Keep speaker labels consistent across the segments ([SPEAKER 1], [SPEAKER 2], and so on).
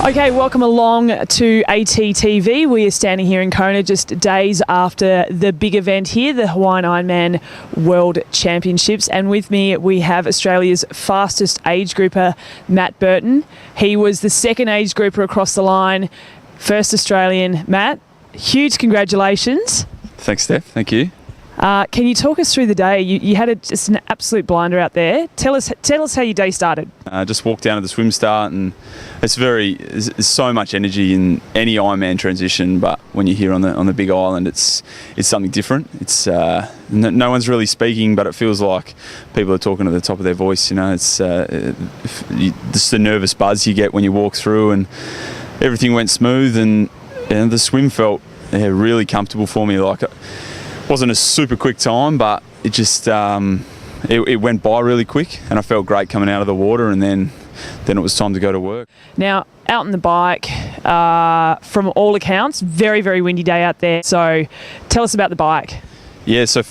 [SPEAKER 1] Okay, welcome along to ATTV. We are standing here in Kona just days after the big event here, the Hawaiian Ironman World Championships. And with me, we have Australia's fastest age grouper, Matt Burton. He was the second age grouper across the line, first Australian. Matt, huge congratulations.
[SPEAKER 2] Thanks, Steph. Thank you.
[SPEAKER 1] Can you talk us through the day? You had just an absolute blinder out there. Tell us how your day started.
[SPEAKER 2] Just walked down to the swim start, and there's so much energy in any Ironman transition. But when you're here on the Big Island, it's something different. It's no one's really speaking, but it feels like people are talking at the top of their voice. You know, it's just the nervous buzz you get when you walk through, and everything went smooth, and the swim felt really comfortable for me. Like, wasn't a super quick time, but it just it went by really quick, and I felt great coming out of the water, and then it was time to go to work. Now,
[SPEAKER 1] out on the bike, from all accounts, very, very windy day out there. So tell us about the bike.
[SPEAKER 2] Yeah, so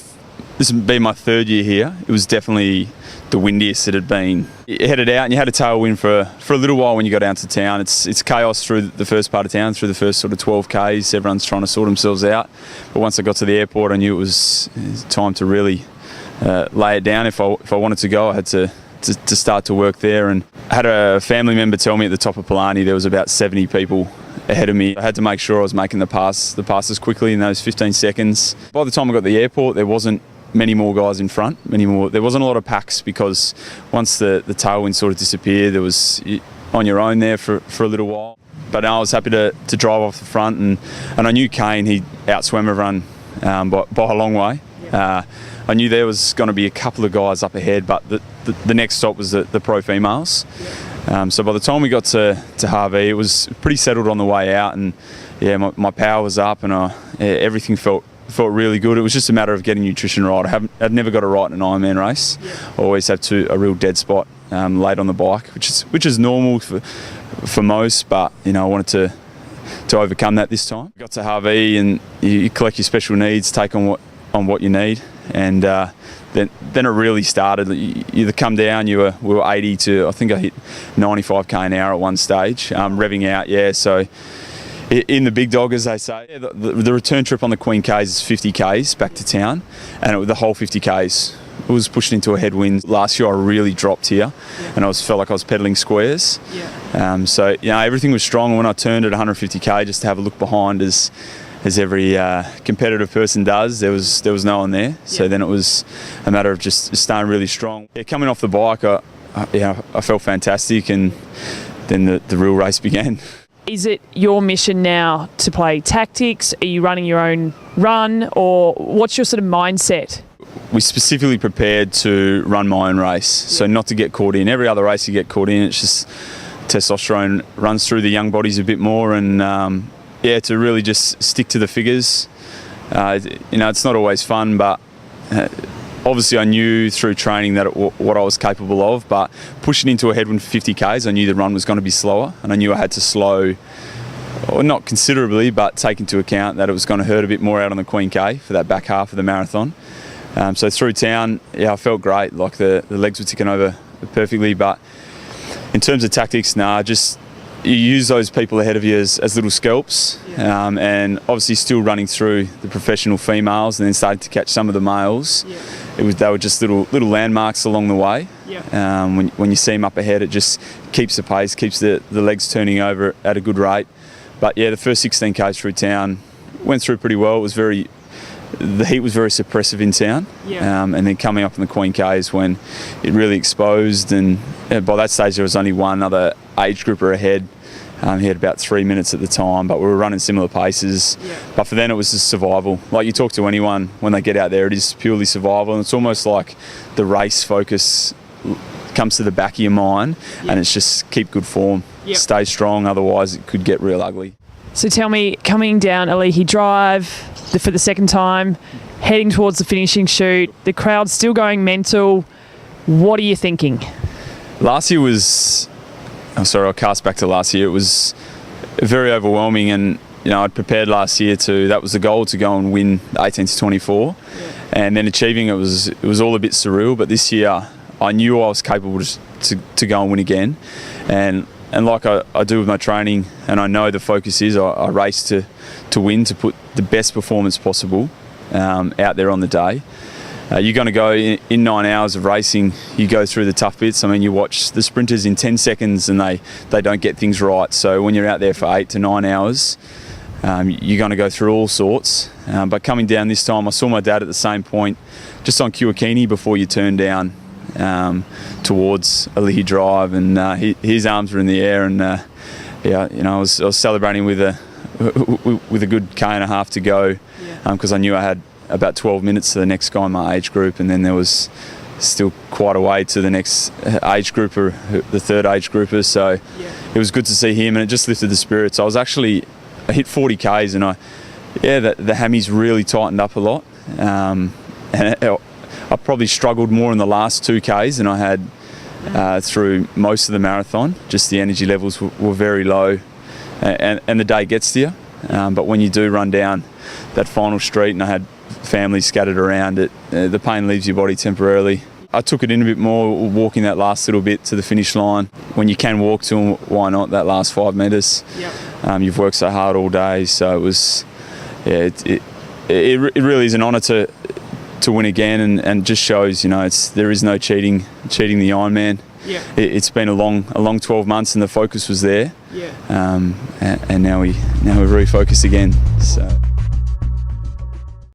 [SPEAKER 2] this would be my third year here. It was definitely the windiest it had been. You headed out and you had a tailwind for a little while when you got down to town. It's chaos through the first part of town, through the first sort of 12 Ks. Everyone's trying to sort themselves out. But once I got to the airport, I knew it was time to really lay it down. If I wanted to go, I had to start to work there. And I had a family member tell me at the top of Palani there was about 70 people ahead of me. I had to make sure I was making the passes quickly in those 15 seconds. By the time I got to the airport, there wasn't many more guys in front, there wasn't a lot of packs, because once the tailwind sort of disappeared, there was on your own there for a little while. But I was happy to drive off the front, and I knew Kane, he outswam everyone by a long way. I knew there was going to be a couple of guys up ahead, but the next stop was the pro females. So by the time we got to Harvey, it was pretty settled on the way out, and yeah, my power was up, and everything felt really good. It was just a matter of getting nutrition right. I've never got it right in an Ironman race. I always have a real dead spot late on the bike, which is normal for most, but you know, I wanted to overcome that this time. Got to Harvey, and you collect your special needs, take on what you need, and then it really started. You come down, we were 80 to, I think I hit 95 k an hour at one stage, revving out. Yeah, so in the big dog, as they say, the return trip on the Queen Ks is 50 Ks back to town, and the whole 50 Ks was pushed into a headwind. Last year I really dropped here, and I felt like I was pedaling squares. So you know, everything was strong. When I turned at 150 K just to have a look behind, as every competitive person does, there was no one there. So then it was a matter of just staying really strong. Yeah, coming off the bike, I felt fantastic, and then the real race began.
[SPEAKER 1] Is it your mission now to play tactics? Are you running your own run, or what's your sort of mindset?
[SPEAKER 2] We specifically prepared to run my own race, so not to get caught in. Every other race you get caught in, it's just testosterone runs through the young bodies a bit more, and to really just stick to the figures. You know, it's not always fun, but obviously I knew through training what I was capable of, but pushing into a headwind for 50 Ks, I knew the run was going to be slower, and I knew I had to slow, or not considerably, but take into account that it was going to hurt a bit more out on the Queen K for that back half of the marathon. So through town, I felt great, like the legs were ticking over perfectly, but in terms of tactics, just you use those people ahead of you as little scalps, and obviously still running through the professional females, and then starting to catch some of the males. They were just little landmarks along the way. When you see them up ahead, it just keeps the pace, keeps the legs turning over at a good rate. But yeah, the first 16 Ks through town went through pretty well. The heat was very suppressive in town, and then coming up in the Queen Ks when it really exposed, and by that stage there was only one other age grouper ahead. He had about 3 minutes at the time, but we were running similar paces. But for then it was just survival. Like, you talk to anyone when they get out there, it is purely survival, and it's almost like the race focus comes to the back of your mind, and it's just keep good form, stay strong, otherwise it could get real ugly.
[SPEAKER 1] So tell me, coming down Alihi Drive for the second time, heading towards the finishing chute, the crowd's still going mental. What are you thinking?
[SPEAKER 2] Last year was, I'll cast back to last year. It was very overwhelming, and you know, I'd prepared last year that was the goal, to go and win the 18 to 24, and then achieving it was all a bit surreal. But this year, I knew I was capable to go and win again, and and like I do with my training, and I know the focus is I race to win, to put the best performance possible out there on the day. You're going to go in 9 hours of racing, you go through the tough bits. I mean, you watch the sprinters in 10 seconds and they don't get things right. So when you're out there for 8 to 9 hours, you're going to go through all sorts. But coming down this time, I saw my dad at the same point, just on Kiwakini before you turn down towards Alihi Drive, and his arms were in the air, and I was celebrating with a good K and a half to go, because I knew I had about 12 minutes to the next guy in my age group, and then there was still quite a way to the next age grouper, the third age grouper. So it was good to see him, and it just lifted the spirits. I hit 40 Ks, and the hammies really tightened up a lot, and I probably struggled more in the last 2 Ks than I had through most of the marathon. Just the energy levels were very low, and the day gets to you. But when you do run down that final street, and I had family scattered around it, the pain leaves your body temporarily. I took it in a bit more, walking that last little bit to the finish line. When you can walk to them, why not that last 5 metres? You've worked so hard all day, so it was, it really is an honour to win again, and just shows, there is no cheating the Ironman. It's been a long 12 months, and the focus was there. And now we refocus again. So.